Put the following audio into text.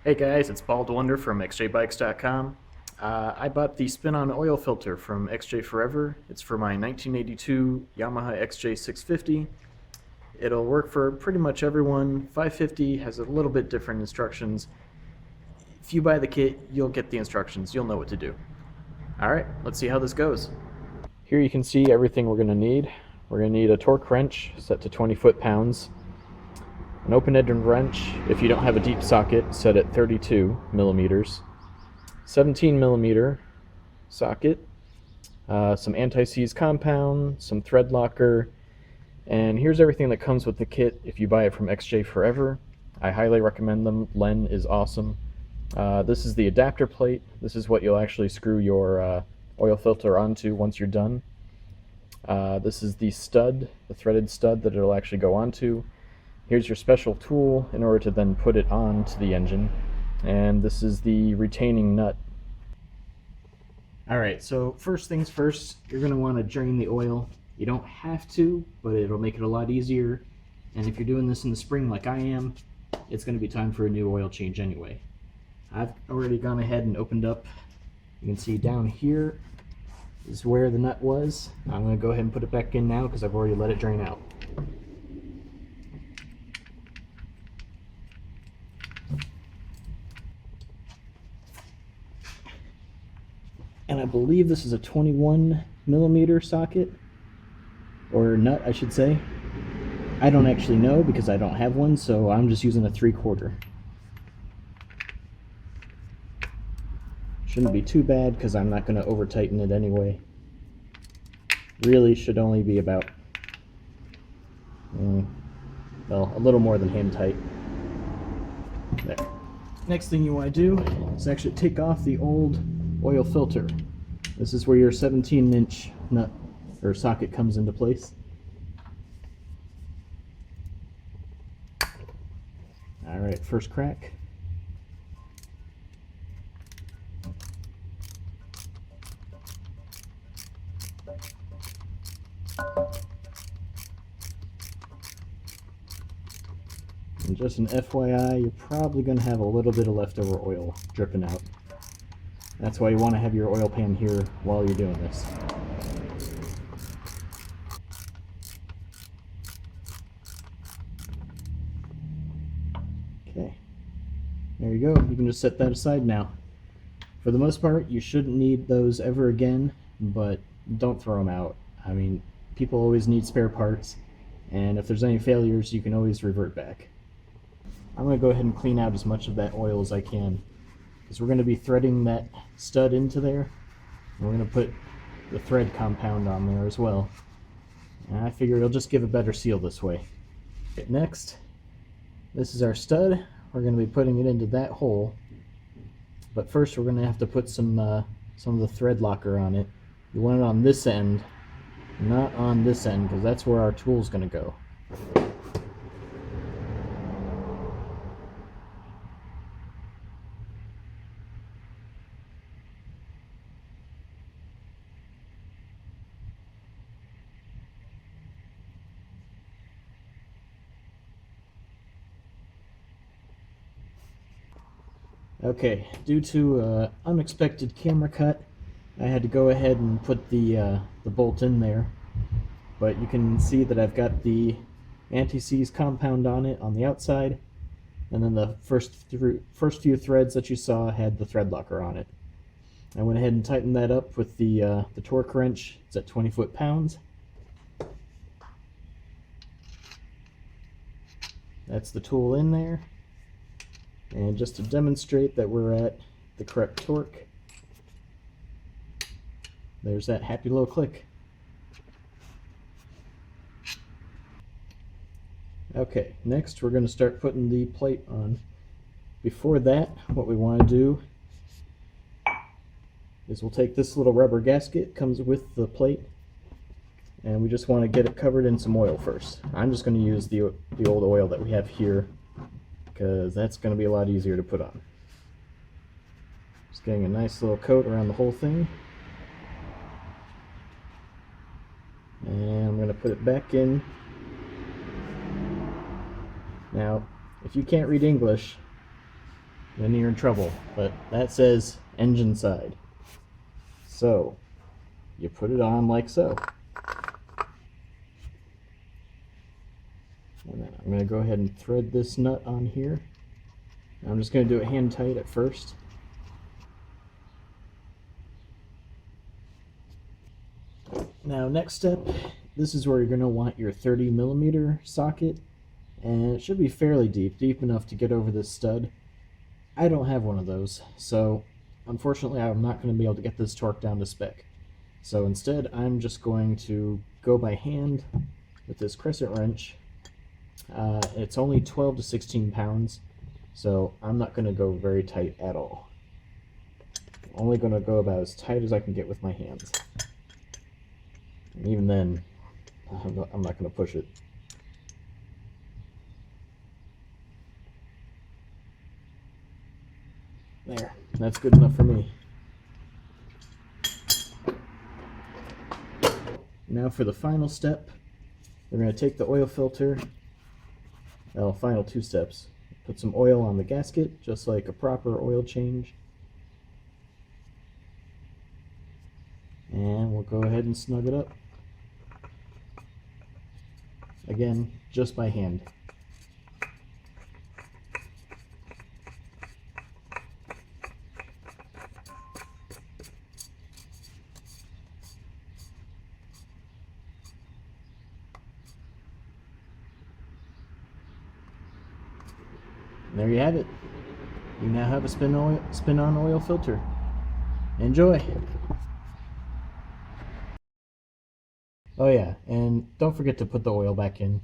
Hey guys, it's Bald Wonder from xjbikes.com. I bought the spin-on oil filter from XJ Forever. It's for my 1982 Yamaha XJ650. It'll work for pretty much everyone. 550 has a little bit different instructions. If you buy the kit, you'll get the instructions. You'll know what to do. Alright, let's see how this goes. Here you can see everything we're going to need. We're going to need a torque wrench set to 20 foot-pounds, an open-ended wrench, if you don't have a deep socket, set at 32 millimeters, 17 millimeter socket, some anti-seize compound, some thread locker, and here's everything that comes with the kit if you buy it from XJ Forever. I highly recommend them. Len is awesome. This is the adapter plate. This is what you'll actually screw your oil filter onto once you're done. This is the stud, the threaded stud that it'll actually go onto. Here's your special tool in order to then put it onto the engine. And this is the retaining nut. Alright, so first things first, you're going to want to drain the oil. You don't have to, but it'll make it a lot easier. And if you're doing this in the spring like I am, it's going to be time for a new oil change anyway. I've already gone ahead and opened up. You can see down here is where the nut was. I'm going to go ahead and put it back in now because I've already let it drain out. And I believe this is a 21 millimeter socket, or nut I should say. I don't actually know because I don't have one, so I'm just using a 3/4. Shouldn't be too bad because I'm not going to over tighten it anyway. Really should only be about, well, a little more than hand tight. There. Next thing you want to do is actually take off the old oil filter. This is where your 17-inch nut or socket comes into place. Alright, first crack. And just an FYI, you're probably going to have a little bit of leftover oil dripping out. That's why you want to have your oil pan here while you're doing this. Okay, there you go. You can just set that aside now. For the most part, you shouldn't need those ever again, but don't throw them out. I mean, people always need spare parts, and if there's any failures, you can always revert back. I'm going to go ahead and clean out as much of that oil as I can, because we're going to be threading that stud into there, and we're going to put the thread compound on there as well. And I figure it'll just give a better seal this way. Okay, next, this is our stud. We're going to be putting it into that hole, but first we're going to have to put some of the thread locker on it. You want it on this end, not on this end, because that's where our tool's going to go. Okay, due to unexpected camera cut, I had to go ahead and put the bolt in there, but you can see that I've got the anti-seize compound on it on the outside, and then the first few threads that you saw had the thread locker on it. I went ahead and tightened that up with the torque wrench. It's at 20 foot-pounds. That's the tool in there. And just to demonstrate that we're at the correct torque, there's that happy little click. Okay, next we're going to start putting the plate on. Before that, what we want to do is we'll take this little rubber gasket, comes with the plate, and we just want to get it covered in some oil first. I'm just going to use the old oil that we have here, because that's going to be a lot easier to put on. Just getting a nice little coat around the whole thing. And I'm going to put it back in. Now, if you can't read English, then you're in trouble. But that says engine side. So you put it on like so. And then I'm going to go ahead and thread this nut on here. I'm just going to do it hand tight at first. Now next step, this is where you're going to want your 30mm socket, and it should be fairly deep enough to get over this stud. I don't have one of those, so unfortunately I'm not going to be able to get this torque down to spec. So instead I'm just going to go by hand with this crescent wrench. It's only 12 to 16 pounds, so I'm not going to go very tight at all. I'm only going to go about as tight as I can get with my hands. And even then, I'm not going to push it. There, that's good enough for me. Now for the final step, we're going to take the oil filter, well, final two steps. Put some oil on the gasket, just like a proper oil change. And we'll go ahead and snug it up. Again, just by hand. And there you have it. You now have a spin-on oil filter. Enjoy! Oh yeah, and don't forget to put the oil back in.